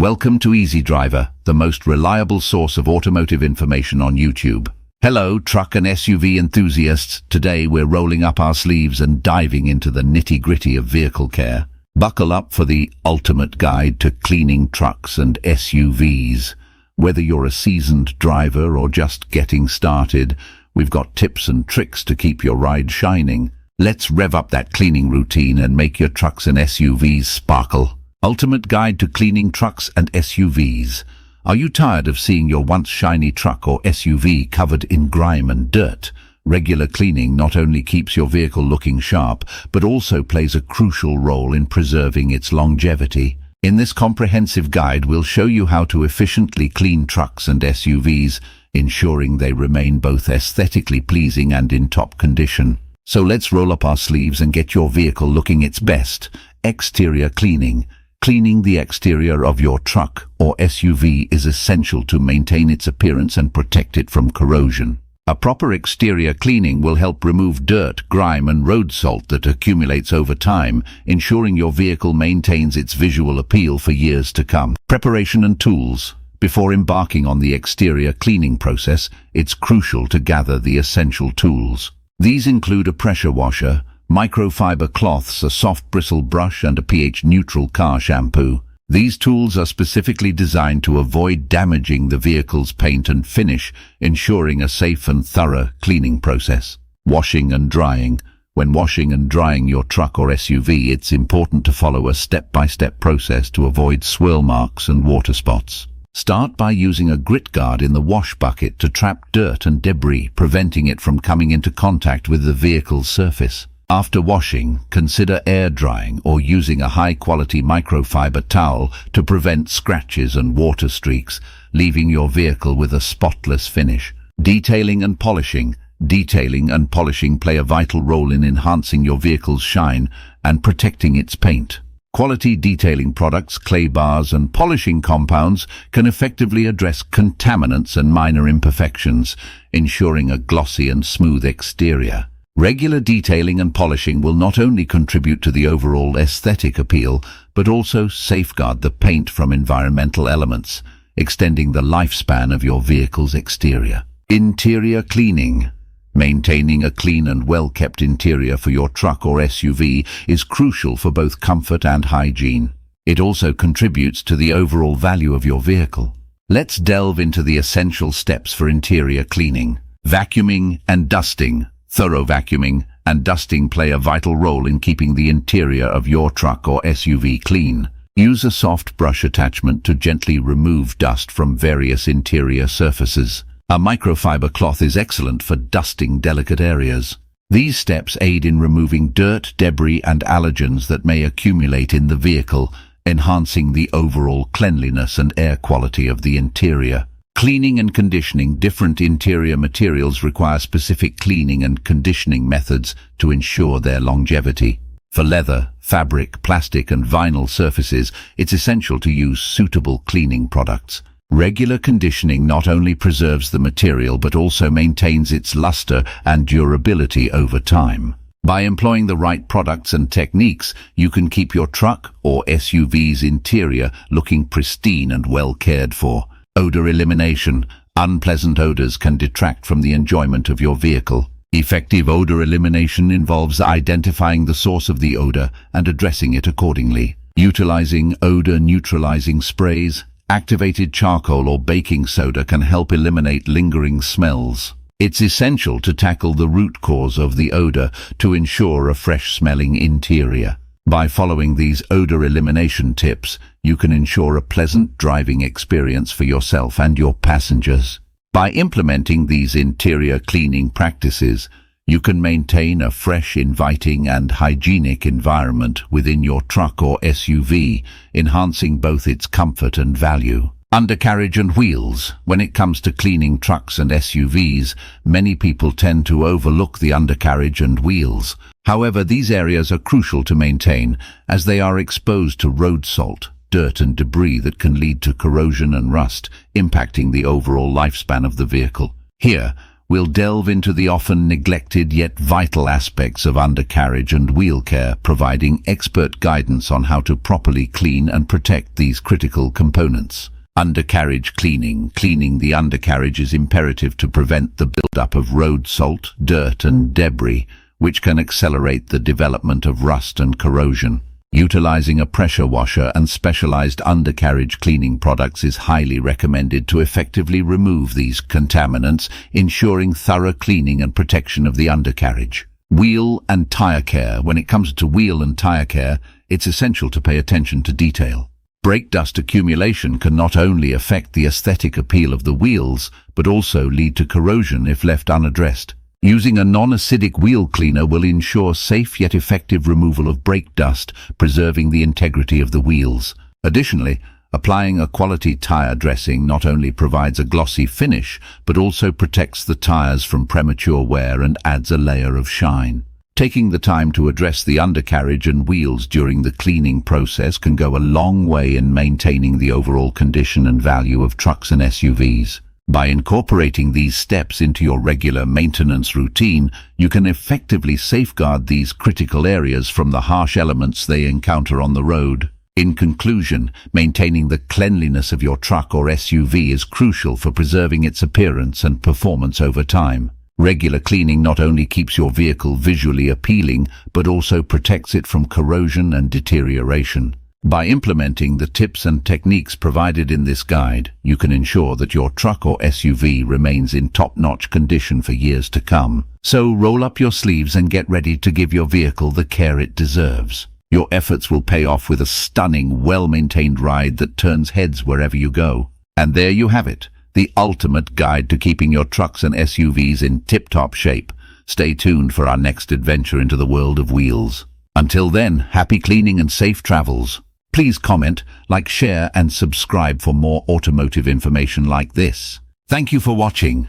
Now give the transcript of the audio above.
Welcome to Easy Driver, the most reliable source of automotive information on YouTube. Hello, truck and SUV enthusiasts. Today we're rolling up our sleeves and diving into the nitty-gritty of vehicle care. Buckle up for the ultimate guide to cleaning trucks and SUVs. Whether you're a seasoned driver or just getting started, we've got tips and tricks to keep your ride shining. Let's rev up that cleaning routine and make your trucks and SUVs sparkle. Ultimate guide to cleaning trucks and SUVs. Are you tired of seeing your once shiny truck or SUV covered in grime and dirt? Regular cleaning not only keeps your vehicle looking sharp, but also plays a crucial role in preserving its longevity. In this comprehensive guide, we'll show you how to efficiently clean trucks and SUVs, ensuring they remain both aesthetically pleasing and in top condition. So let's roll up our sleeves and get your vehicle looking its best. Exterior cleaning. Cleaning the exterior of your truck or SUV is essential to maintain its appearance and protect it from corrosion. A proper exterior cleaning will help remove dirt, grime and road salt that accumulates over time, ensuring your vehicle maintains its visual appeal for years to come. Preparation and tools. Before embarking on the exterior cleaning process, it's crucial to gather the essential tools. These include a pressure washer, microfiber cloths, a soft bristle brush and a pH-neutral car shampoo. These tools are specifically designed to avoid damaging the vehicle's paint and finish, ensuring a safe and thorough cleaning process. Washing and drying. When washing and drying your truck or SUV, it's important to follow a step-by-step process to avoid swirl marks and water spots. Start by using a grit guard in the wash bucket to trap dirt and debris, preventing it from coming into contact with the vehicle's surface. After washing, consider air drying or using a high-quality microfiber towel to prevent scratches and water streaks, leaving your vehicle with a spotless finish. Detailing and polishing. Detailing and polishing play a vital role in enhancing your vehicle's shine and protecting its paint. Quality detailing products, clay bars and polishing compounds can effectively address contaminants and minor imperfections, ensuring a glossy and smooth exterior. Regular detailing and polishing will not only contribute to the overall aesthetic appeal, but also safeguard the paint from environmental elements, extending the lifespan of your vehicle's exterior. Interior cleaning. Maintaining a clean and well-kept interior for your truck or SUV is crucial for both comfort and hygiene. It also contributes to the overall value of your vehicle. Let's delve into the essential steps for interior cleaning. Vacuuming and dusting. Thorough vacuuming and dusting play a vital role in keeping the interior of your truck or SUV clean. Use a soft brush attachment to gently remove dust from various interior surfaces. A microfiber cloth is excellent for dusting delicate areas. These steps aid in removing dirt, debris and allergens that may accumulate in the vehicle, enhancing the overall cleanliness and air quality of the interior. Cleaning and conditioning. Different interior materials require specific cleaning and conditioning methods to ensure their longevity. For leather, fabric, plastic and vinyl surfaces, it's essential to use suitable cleaning products. Regular conditioning not only preserves the material but also maintains its luster and durability over time. By employing the right products and techniques, you can keep your truck or SUV's interior looking pristine and well cared for. Odor elimination. Unpleasant odors can detract from the enjoyment of your vehicle. Effective odor elimination involves identifying the source of the odor and addressing it accordingly. Utilizing odor-neutralizing sprays, activated charcoal or baking soda can help eliminate lingering smells. It's essential to tackle the root cause of the odor to ensure a fresh-smelling interior. By following these odor elimination tips, you can ensure a pleasant driving experience for yourself and your passengers. By implementing these interior cleaning practices, you can maintain a fresh, inviting and hygienic environment within your truck or SUV, enhancing both its comfort and value. Undercarriage and wheels. When it comes to cleaning trucks and SUVs, many people tend to overlook the undercarriage and wheels. However, these areas are crucial to maintain as they are exposed to road salt, dirt and debris that can lead to corrosion and rust, impacting the overall lifespan of the vehicle. Here, we'll delve into the often neglected yet vital aspects of undercarriage and wheel care, providing expert guidance on how to properly clean and protect these critical components. Undercarriage cleaning. Cleaning the undercarriage is imperative to prevent the buildup of road salt, dirt and debris, which can accelerate the development of rust and corrosion. Utilizing a pressure washer and specialized undercarriage cleaning products is highly recommended to effectively remove these contaminants, ensuring thorough cleaning and protection of the undercarriage. Wheel and tire care. When it comes to wheel and tire care, it's essential to pay attention to detail. Brake dust accumulation can not only affect the aesthetic appeal of the wheels, but also lead to corrosion if left unaddressed. Using a non-acidic wheel cleaner will ensure safe yet effective removal of brake dust, preserving the integrity of the wheels. Additionally, applying a quality tire dressing not only provides a glossy finish, but also protects the tires from premature wear and adds a layer of shine. Taking the time to address the undercarriage and wheels during the cleaning process can go a long way in maintaining the overall condition and value of trucks and SUVs. By incorporating these steps into your regular maintenance routine, you can effectively safeguard these critical areas from the harsh elements they encounter on the road. In conclusion, maintaining the cleanliness of your truck or SUV is crucial for preserving its appearance and performance over time. Regular cleaning not only keeps your vehicle visually appealing, but also protects it from corrosion and deterioration. By implementing the tips and techniques provided in this guide, you can ensure that your truck or SUV remains in top-notch condition for years to come. So roll up your sleeves and get ready to give your vehicle the care it deserves. Your efforts will pay off with a stunning, well-maintained ride that turns heads wherever you go. And there you have it, the ultimate guide to keeping your trucks and SUVs in tip-top shape. Stay tuned for our next adventure into the world of wheels. Until then, happy cleaning and safe travels. Please comment, like, share and subscribe for more automotive information like this. Thank you for watching.